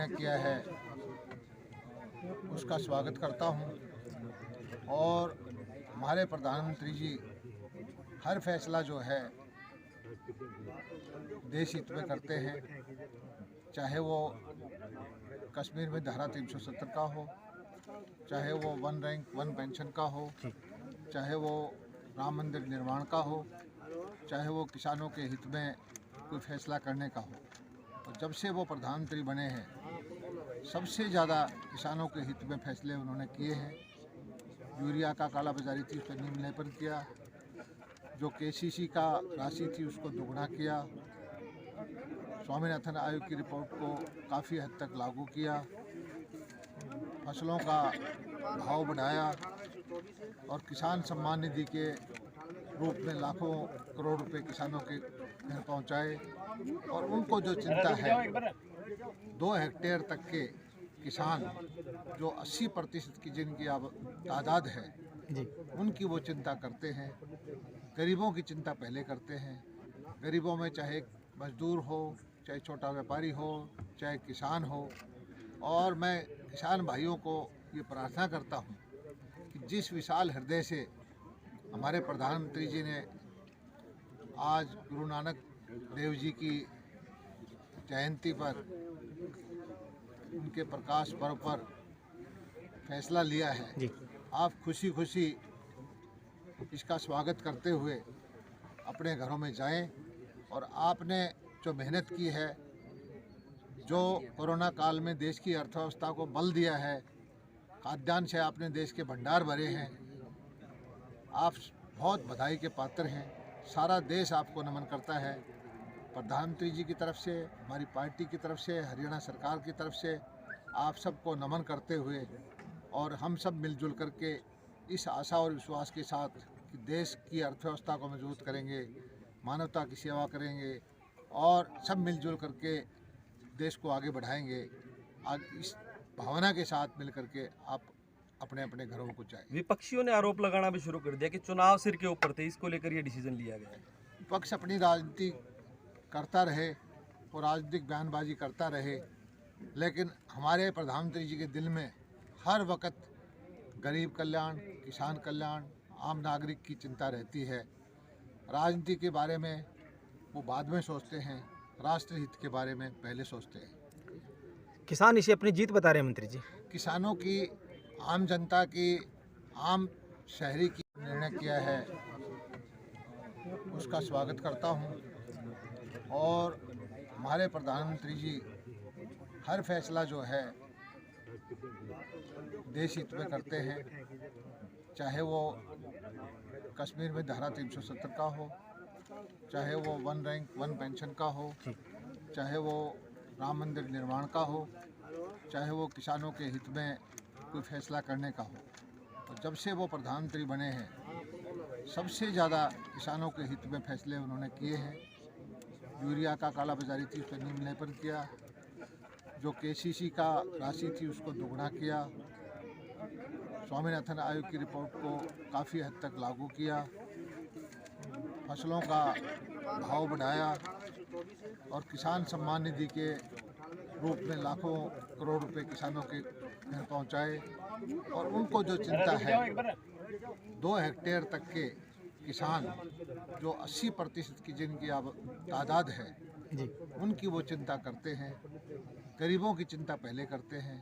निर्णय किया है उसका स्वागत करता हूं। और हमारे प्रधानमंत्री जी हर फैसला जो है देश हित में करते हैं, चाहे वो कश्मीर में धारा 370 का हो, चाहे वो वन रैंक वन पेंशन का हो, चाहे वो राम मंदिर निर्माण का हो, चाहे वो किसानों के हित में कोई फैसला करने का हो। तो जब से वो प्रधानमंत्री बने हैं सबसे ज़्यादा किसानों के हित में फैसले उन्होंने किए हैं। यूरिया का कालाबाजारी थी उस पर नियमन किया, जो केसीसी का राशि थी उसको दोगुना किया, स्वामीनाथन आयोग की रिपोर्ट को काफ़ी हद तक लागू किया, फसलों का भाव बढ़ाया और किसान सम्मान निधि के रूप में लाखों करोड़ रुपए किसानों के घर पहुंचाए। और उनको जो चिंता है 2 हेक्टेयर तक के किसान जो 80% की जिनकी तादाद है उनकी वो चिंता करते हैं। गरीबों की चिंता पहले करते हैं। गरीबों में चाहे मजदूर हो, चाहे छोटा व्यापारी हो, चाहे किसान हो। और मैं किसान भाइयों को ये प्रार्थना करता हूँ कि जिस विशाल हृदय से हमारे प्रधानमंत्री जी ने आज गुरु नानक देव जी की जयंती पर उनके प्रकाश पर्व पर फैसला लिया है, आप खुशी खुशी इसका स्वागत करते हुए अपने घरों में जाएं। और आपने जो मेहनत की है, जो कोरोना काल में देश की अर्थव्यवस्था को बल दिया है, खाद्यान्न से आपने देश के भंडार भरे हैं, आप बहुत बधाई के पात्र हैं। सारा देश आपको नमन करता है। प्रधानमंत्री जी की तरफ से, हमारी पार्टी की तरफ से, हरियाणा सरकार की तरफ से आप सबको नमन करते हुए और हम सब मिलजुल करके इस आशा और विश्वास के साथ कि देश की अर्थव्यवस्था को मजबूत करेंगे, मानवता की सेवा करेंगे और सब मिलजुल करके देश को आगे बढ़ाएंगे। आज इस भावना के साथ मिल करके आप अपने अपने घरों को जाएं। विपक्षियों ने आरोप लगाना भी शुरू कर दिया कि चुनाव सिर के ऊपर थे, इसको लेकर ये डिसीजन लिया गया है। विपक्ष अपनी राजनीति करता रहे और राजनीतिक बयानबाजी करता रहे, लेकिन हमारे प्रधानमंत्री जी के दिल में हर वक्त गरीब कल्याण, किसान कल्याण, आम नागरिक की चिंता रहती है। राजनीति के बारे में वो बाद में सोचते हैं, राष्ट्र हित के बारे में पहले सोचते हैं। किसान इसे अपनी जीत बता रहे हैं मंत्री जी। किसानों की, आम जनता की, आम शहरी की निर्णय किया है उसका स्वागत करता हूं। और हमारे प्रधानमंत्री जी हर फैसला जो है देश हित में करते हैं, चाहे वो कश्मीर में धारा 370 का हो, चाहे वो वन रैंक वन पेंशन का हो, चाहे वो राम मंदिर निर्माण का हो, चाहे वो किसानों के हित में कोई फैसला करने का हो। और जब से वो प्रधानमंत्री बने हैं सबसे ज़्यादा किसानों के हित में फैसले उन्होंने किए हैं। यूरिया का कालाबाजारी थी उस पर नियमन किया, जो केसीसी का राशि थी उसको दोगुना किया, स्वामीनाथन आयोग की रिपोर्ट को काफ़ी हद तक लागू किया, फसलों का भाव बढ़ाया और किसान सम्मान निधि के रूप में लाखों करोड़ रुपए किसानों के घर पहुंचाए। और उनको जो चिंता है 2 हेक्टेयर तक के किसान जो 80% की जिनकी तादाद है उनकी वो चिंता करते हैं। गरीबों की चिंता पहले करते हैं।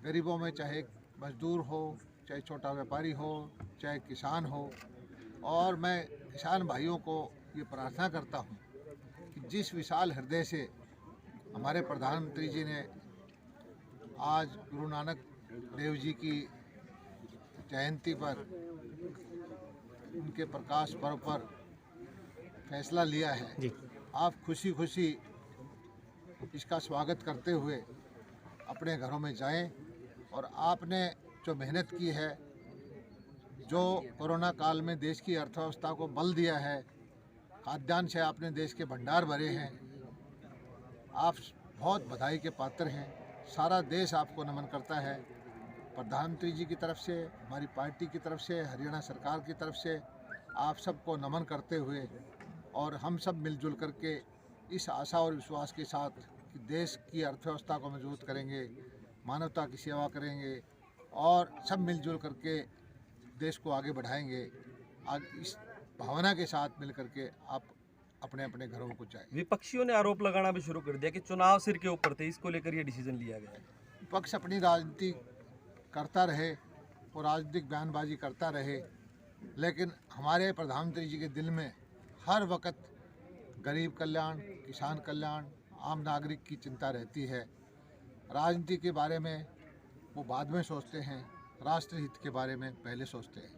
गरीबों में चाहे मजदूर हो, चाहे छोटा व्यापारी हो, चाहे किसान हो। और मैं किसान भाइयों को ये प्रार्थना करता हूँ कि जिस विशाल हृदय से हमारे प्रधानमंत्री जी ने आज गुरु नानक देव जी की जयंती पर उनके प्रकाश पर्व पर फैसला लिया है, आप खुशी खुशी इसका स्वागत करते हुए अपने घरों में जाएं। और आपने जो मेहनत की है, जो कोरोना काल में देश की अर्थव्यवस्था को बल दिया है, खाद्यान्न से आपने देश के भंडार भरे हैं, आप बहुत बधाई के पात्र हैं। सारा देश आपको नमन करता है। प्रधानमंत्री जी की तरफ से, हमारी पार्टी की तरफ से, हरियाणा सरकार की तरफ से आप सबको नमन करते हुए और हम सब मिलजुल करके इस आशा और विश्वास के साथ कि देश की अर्थव्यवस्था को मजबूत करेंगे, मानवता की सेवा करेंगे और सब मिलजुल करके देश को आगे बढ़ाएंगे। आज इस भावना के साथ मिल करके आप अपने अपने घरों को जाएं। विपक्षियों ने आरोप लगाना भी शुरू कर दिया कि चुनाव सिर के ऊपर थे, इसको लेकर ये डिसीजन लिया गया है। विपक्ष अपनी राजनीति करता रहे और राजनीतिक बयानबाजी करता रहे, लेकिन हमारे प्रधानमंत्री जी के दिल में हर वक्त गरीब कल्याण, किसान कल्याण, आम नागरिक की चिंता रहती है। राजनीति के बारे में वो बाद में सोचते हैं, राष्ट्र हित के बारे में पहले सोचते हैं।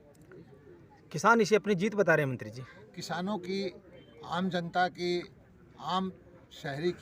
किसान इसे अपनी जीत बता रहे हैं मंत्री जी। किसानों की, आम जनता की, आम शहरी की